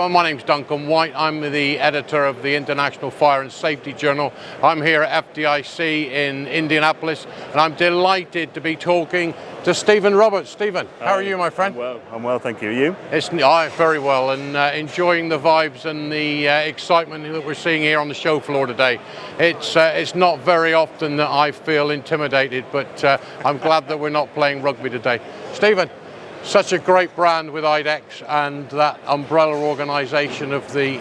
everyone, my name's Duncan White. I'm the editor of the International Fire and Safety Journal. I'm here at FDIC in Indianapolis, and I'm delighted to be talking to Stephen Roberts. Stephen, how are you, my friend? I'm well, thank you. You? Very well, and enjoying the vibes and the excitement that we're seeing here on the show floor today. It's not very often that I feel intimidated, but I'm glad that we're not playing rugby today. Stephen, such a great brand with IDEX and that umbrella organisation of the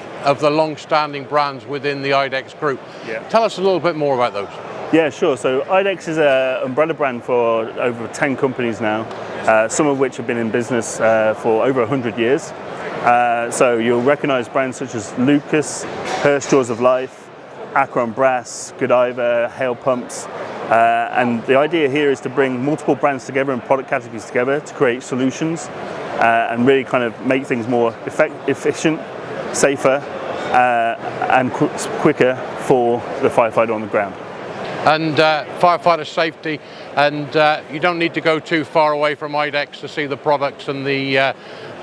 long-standing brands within the IDEX group. Yeah. Tell us a little bit more about those. Yeah, sure. So IDEX is an umbrella brand for over 10 companies now, some of which have been in business for over 100 years. So you'll recognise brands such as Lucas, Hurst Jaws of Life, Akron Brass, Godiva, Hale Pumps. And the idea here is to bring multiple brands together and product categories together to create solutions and really kind of make things more efficient, safer, and quicker for the firefighter on the ground. And firefighter safety, and you don't need to go too far away from IDEX to see the products and the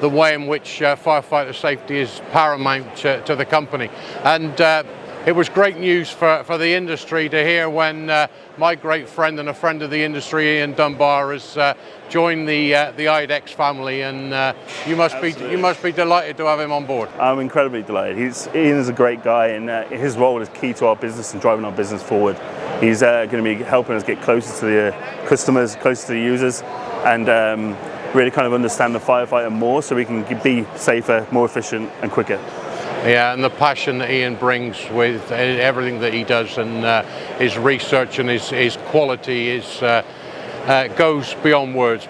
way in which firefighter safety is paramount to the company. And it was great news for the industry to hear when my great friend and a friend of the industry, Ian Dunbar, has joined the IDEX family, and you must be delighted to have him on board. I'm incredibly delighted. Ian is a great guy, and his role is key to our business and driving our business forward. He's going to be helping us get closer to the customers, closer to the users, and really kind of understand the firefighter more, so we can be safer, more efficient, and quicker. Yeah, and the passion that Ian brings with everything that he does, and his research and his quality goes beyond words.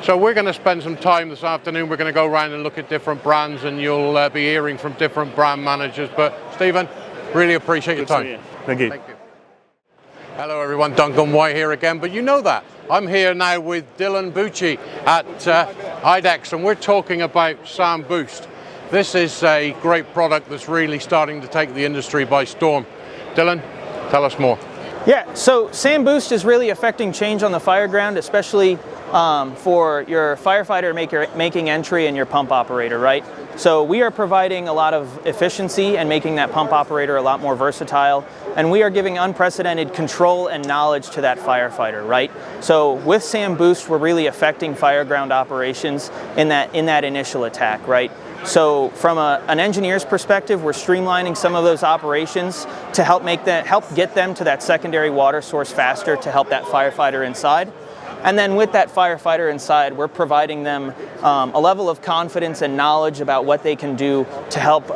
So we're going to spend some time this afternoon. We're going to go around and look at different brands, and you'll be hearing from different brand managers. But Stephen, really appreciate your time. Thank you. Thank you. Hello everyone, Duncan White here again, but you know that. I'm here now with Dylan Bucci at IDEX, and we're talking about SAM Boost. This is a great product that's really starting to take the industry by storm. Dylan, tell us more. Yeah, so SAM Boost is really affecting change on the fireground, especially for your firefighter making entry and your pump operator, right? So we are providing a lot of efficiency and making that pump operator a lot more versatile, and we are giving unprecedented control and knowledge to that firefighter, right? So with SAM Boost, we're really affecting fireground operations in that initial attack, right? So from an engineer's perspective, we're streamlining some of those operations to help get them to that secondary water source faster to help that firefighter inside. And then with that firefighter inside, we're providing them a level of confidence and knowledge about what they can do to help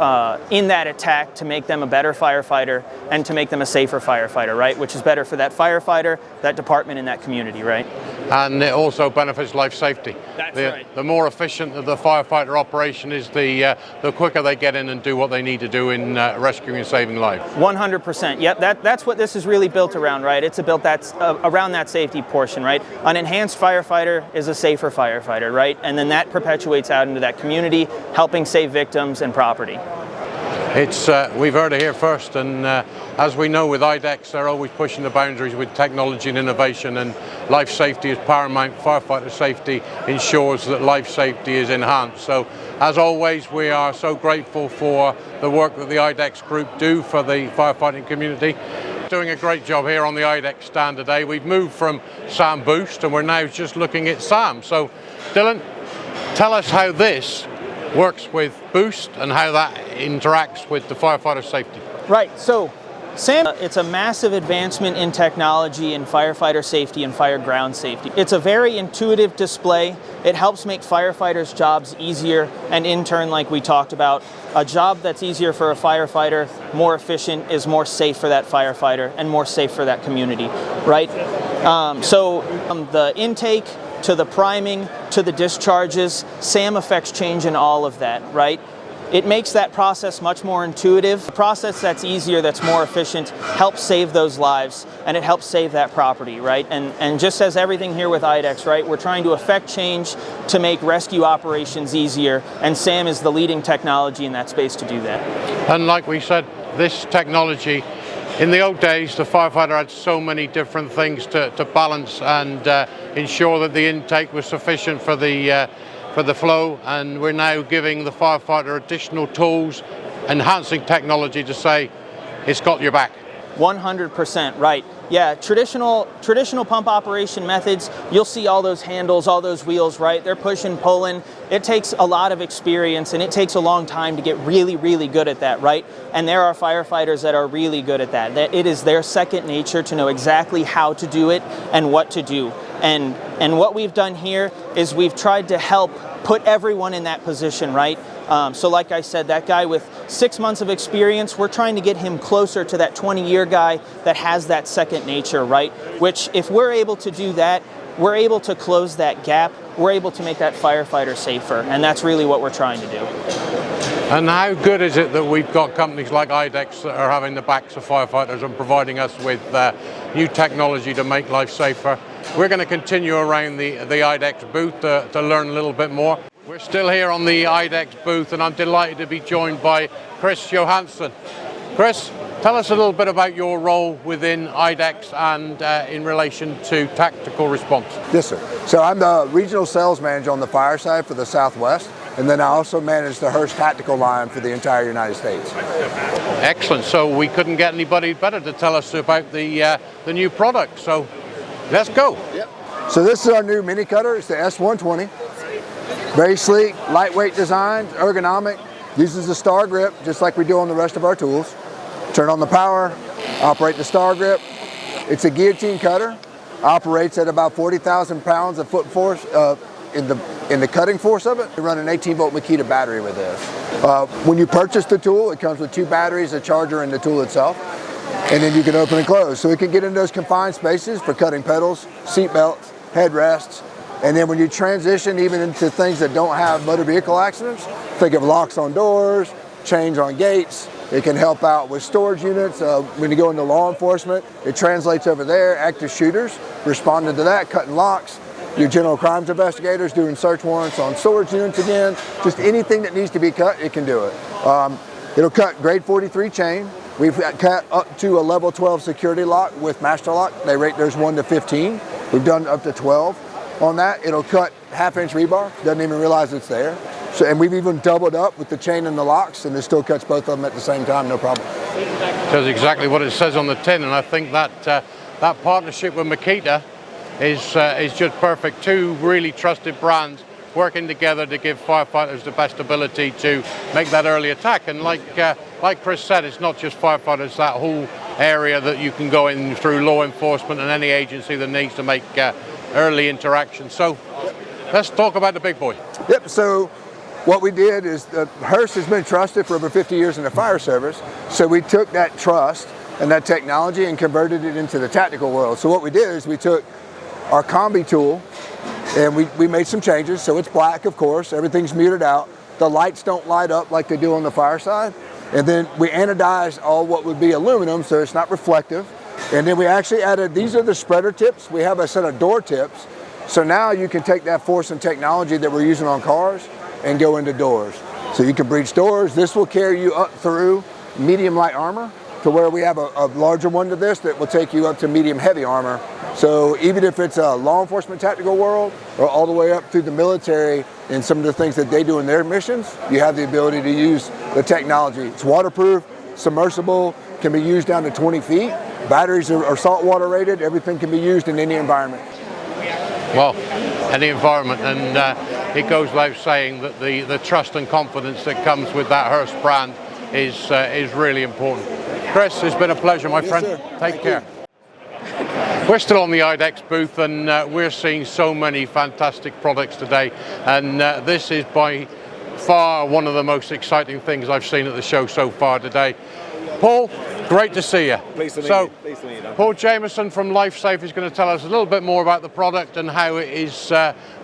in that attack to make them a better firefighter and to make them a safer firefighter, right? Which is better for that firefighter, that department, and that community, right? And it also benefits life safety. That's right. The more efficient the firefighter operation is, the quicker they get in and do what they need to do in rescuing and saving lives. 100%. Yep, that's what this is really built around, right? It's built around that safety portion, right? An enhanced firefighter is a safer firefighter, right? And then that perpetuates out into that community, helping save victims and property. We've heard it here first, and as we know with IDEX, they're always pushing the boundaries with technology and innovation, and life safety is paramount. Firefighter safety ensures that life safety is enhanced. So as always, we are so grateful for the work that the IDEX group do for the firefighting community. Doing a great job here on the IDEX stand today. We've moved from SAM Boost and we're now just looking at SAM. So Dylan, tell us how this works with Boost and how that interacts with the firefighter safety. Right, so SAM, it's a massive advancement in technology in firefighter safety and fireground safety. It's a very intuitive display. It helps make firefighters' jobs easier, and in turn, like we talked about, a job that's easier for a firefighter, more efficient, is more safe for that firefighter and more safe for that community, right? The intake to the priming to the discharges, SAM affects change in all of that, right? It makes that process much more intuitive. A process that's easier, that's more efficient, helps save those lives, and it helps save that property, right? And just as everything here with IDEX, right, we're trying to affect change to make rescue operations easier, and SAM is the leading technology in that space to do that. And like we said, this technology, in the old days, the firefighter had so many different things to balance and ensure that the intake was sufficient for the for the flow, and we're now giving the firefighter additional tools, enhancing technology to say it's got your back. 100% right. Yeah, traditional pump operation methods, you'll see all those handles, all those wheels, right? They're pushing, pulling. It takes a lot of experience, and it takes a long time to get really, really good at that, right? And there are firefighters that are really good at that. That it is their second nature to know exactly how to do it and what to do. And what we've done here is we've tried to help put everyone in that position, right? So like I said, that guy with 6 months of experience, we're trying to get him closer to that 20-year guy that has that second nature, right? Which, if we're able to do that, we're able to close that gap. We're able to make that firefighter safer, and that's really what we're trying to do. And how good is it that we've got companies like IDEX that are having the backs of firefighters and providing us with new technology to make life safer? We're going to continue around the IDEX booth to learn a little bit more. We're still here on the IDEX booth, and I'm delighted to be joined by Kris Johanson. Kris, tell us a little bit about your role within IDEX and in relation to tactical response. Yes, sir. So I'm the regional sales manager on the fire side for the Southwest, and then I also manage the Hurst Tactical line for the entire United States. Excellent. So we couldn't get anybody better to tell us about the new product. So let's go. Yep. So this is our new mini cutter. It's the S120. Very sleek, lightweight design, ergonomic. Uses the star grip just like we do on the rest of our tools. Turn on the power, operate the star grip. It's a guillotine cutter. Operates at about 40,000 pounds of foot force in the cutting force of it. We run an 18-volt Makita battery with this. When you purchase the tool, it comes with 2 batteries, a charger, and the tool itself. And then you can open and close. So it can get into those confined spaces for cutting pedals, seat belts, headrests. And then when you transition even into things that don't have motor vehicle accidents, think of locks on doors, chains on gates. It can help out with storage units. When you go into law enforcement, it translates over there. Active shooters responding to that, cutting locks. Your general crimes investigators doing search warrants on storage units again. Just anything that needs to be cut, it can do it. It'll cut grade 43 chain. We've got cut up to a level 12 security lock with master lock. They rate those 1 to 15. We've done up to 12. On that, it'll cut 1/2-inch rebar, doesn't even realize it's there. So, and we've even doubled up with the chain and the locks, and it still cuts both of them at the same time, no problem. Does exactly what it says on the tin, and I think that that partnership with Makita is just perfect. 2 really trusted brands working together to give firefighters the best ability to make that early attack. And like Kris said, it's not just firefighters, that whole area that you can go in through law enforcement and any agency that needs to make early interaction. So let's talk about the big boy. Yep, so what we did is Hurst has been trusted for over 50 years in the fire service. So we took that trust and that technology and converted it into the tactical world. So what we did is we took our combi tool and we made some changes. So it's black, of course, everything's muted out. The lights don't light up like they do on the fire side. And then we anodized all what would be aluminum so it's not reflective. And then we actually added, these are the spreader tips. We have a set of door tips. So now you can take that force and technology that we're using on cars and go into doors. So you can breach doors. This will carry you up through medium light armor to where we have a larger one to this that will take you up to medium heavy armor. So even if it's a law enforcement tactical world or all the way up through the military and some of the things that they do in their missions, you have the ability to use the technology. It's waterproof, submersible, can be used down to 20 feet. Batteries are saltwater rated. Everything can be used in any environment. Well, any environment, and it goes without saying that the trust and confidence that comes with that Hurst brand is really important. Kris, it's been a pleasure, my friend. Sir. Take care. We're still on the IDEX booth, and we're seeing so many fantastic products today, and this is by far one of the most exciting things I've seen at the show so far today. Paul, great to see you. Pleased to meet you. Pleased to meet you, Duncan. Paul Jameson from LifeSafe is going to tell us a little bit more about the product and how it is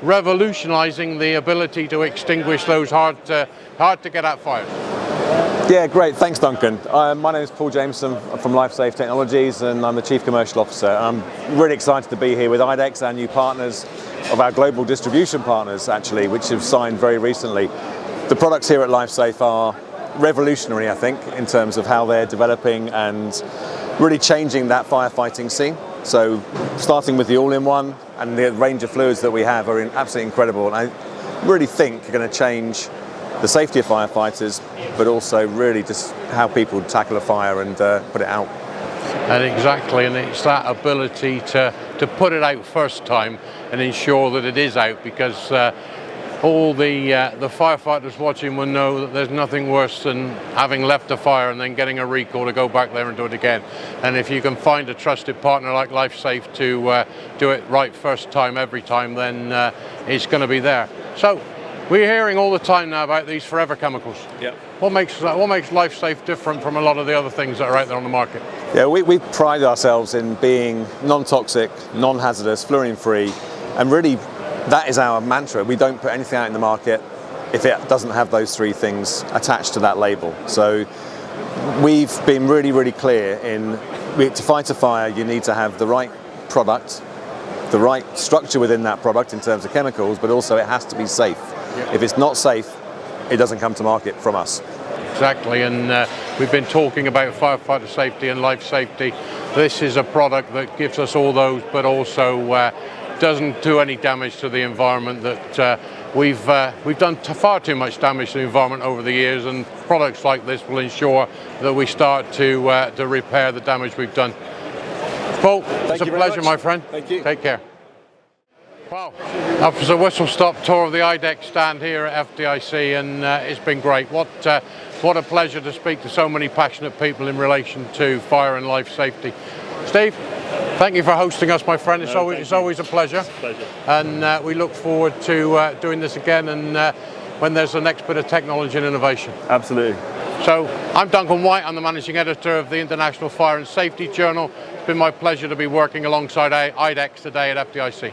revolutionising the ability to extinguish those hard to get out fires. Yeah, great. Thanks, Duncan. My name is Paul Jameson from LifeSafe Technologies, and I'm the Chief Commercial Officer. I'm really excited to be here with IDEX, our new partners, of our global distribution partners, actually, which have signed very recently. The products here at LifeSafe are revolutionary, I think, in terms of how they're developing and really changing that firefighting scene. So starting with the all-in-one and the range of fluids that we have are absolutely incredible. And really think are going to change the safety of firefighters, but also really just how people tackle a fire and put it out. And exactly, and it's that ability to put it out first time and ensure that it is out, because all the firefighters watching will know that there's nothing worse than having left a fire and then getting a recall to go back there and do it again. And if you can find a trusted partner like LifeSafe to do it right first time every time, then it's going to be there. So we're hearing all the time now about these forever chemicals. Yeah. What makes LifeSafe different from a lot of the other things that are out there on the market? Yeah, we pride ourselves in being non-toxic, non-hazardous, fluorine-free, and really that is our mantra. We don't put anything out in the market if it doesn't have those three things attached to that label. So we've been really, really clear to fight a fire, you need to have the right product, the right structure within that product in terms of chemicals, but also it has to be safe. Yeah. If it's not safe, it doesn't come to market from us. Exactly, and we've been talking about firefighter safety and life safety. This is a product that gives us all those, but also doesn't do any damage to the environment. That we've done far too much damage to the environment over the years, and products like this will ensure that we start to repair the damage we've done. Paul, it's a pleasure, my friend. Thank you. Take care. Wow, that was a whistle-stop tour of the IDEX stand here at FDIC, and it's been great. What a pleasure to speak to so many passionate people in relation to fire and life safety. Steve, thank you for hosting us, my friend. It's always a pleasure. It's a pleasure. And we look forward to doing this again, and when there's the next bit of technology and innovation. Absolutely. So I'm Duncan White. I'm the managing editor of the International Fire and Safety Journal. It's been my pleasure to be working alongside IDEX today at FDIC.